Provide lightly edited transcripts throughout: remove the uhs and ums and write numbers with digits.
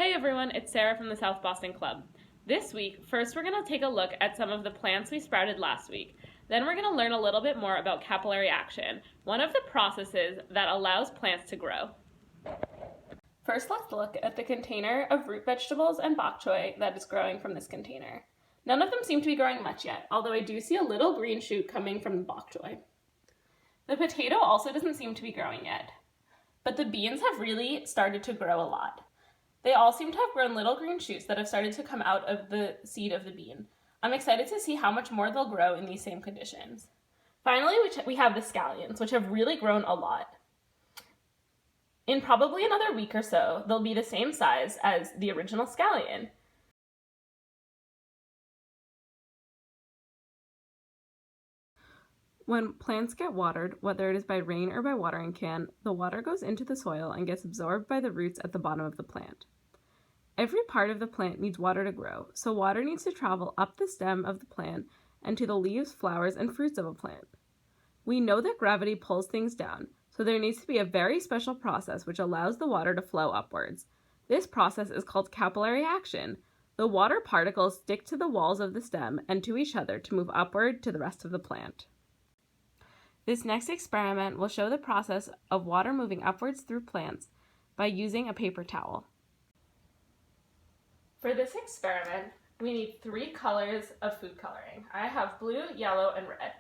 Hey everyone, it's Sarah from the South Boston Club. This week, first we're going to take a look at some of the plants we sprouted last week. Then we're going to learn a little bit more about capillary action, one of the processes that allows plants to grow. First, let's look at the container of root vegetables and bok choy that is growing from this container. None of them seem to be growing much yet, although I do see a little green shoot coming from the bok choy. The potato also doesn't seem to be growing yet, but the beans have really started to grow a lot. They all seem to have grown little green shoots that have started to come out of the seed of the bean. I'm excited to see how much more they'll grow in these same conditions. Finally, we have the scallions, which have really grown a lot. In probably another week or so, they'll be the same size as the original scallion. When plants get watered, whether it is by rain or by watering can, the water goes into the soil and gets absorbed by the roots at the bottom of the plant. Every part of the plant needs water to grow, so water needs to travel up the stem of the plant and to the leaves, flowers, and fruits of a plant. We know that gravity pulls things down, so there needs to be a very special process which allows the water to flow upwards. This process is called capillary action. The water particles stick to the walls of the stem and to each other to move upward to the rest of the plant. This next experiment will show the process of water moving upwards through plants by using a paper towel. For this experiment, we need 3 colors of food coloring. I have blue, yellow, and red.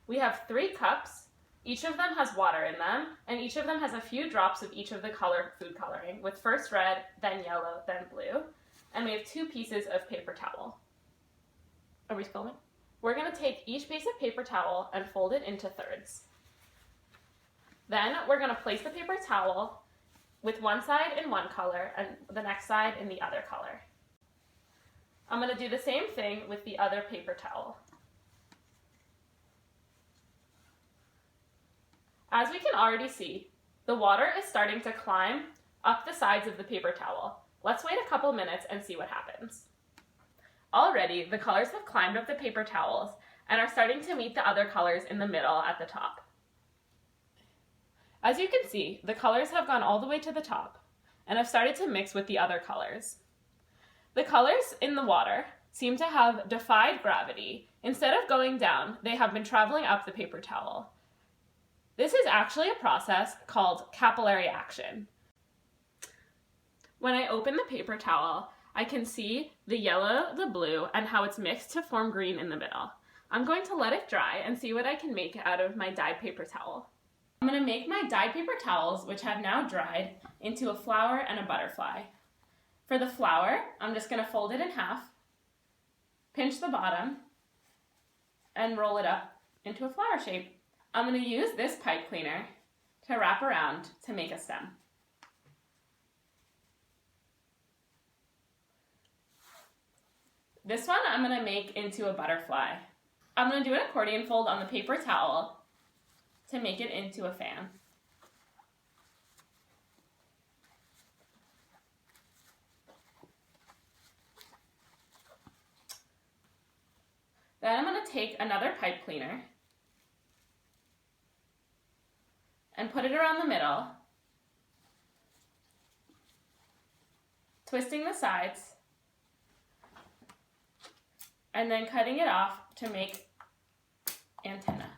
We have 3 cups. Each of them has water in them, and each of them has a few drops of each of the color food coloring, with first red, then yellow, then blue. And we have 2 pieces of paper towel. Are we filming? We're going to take each piece of paper towel and fold it into thirds. Then we're going to place the paper towel with one side in one color and the next side in the other color. I'm going to do the same thing with the other paper towel. As we can already see, the water is starting to climb up the sides of the paper towel. Let's wait a couple minutes and see what happens. Already, the colors have climbed up the paper towels and are starting to meet the other colors in the middle at the top. As you can see, the colors have gone all the way to the top and have started to mix with the other colors. The colors in the water seem to have defied gravity. Instead of going down, they have been traveling up the paper towel. This is actually a process called capillary action. When I open the paper towel, I can see the yellow, the blue, and how it's mixed to form green in the middle. I'm going to let it dry and see what I can make out of my dyed paper towel. I'm going to make my dyed paper towels, which have now dried, into a flower and a butterfly. For the flower, I'm just going to fold it in half, pinch the bottom, and roll it up into a flower shape. I'm going to use this pipe cleaner to wrap around to make a stem. This one I'm going to make into a butterfly. I'm going to do an accordion fold on the paper towel to make it into a fan. Then I'm going to take another pipe cleaner and put it around the middle, twisting the sides, and then cutting it off to make antenna.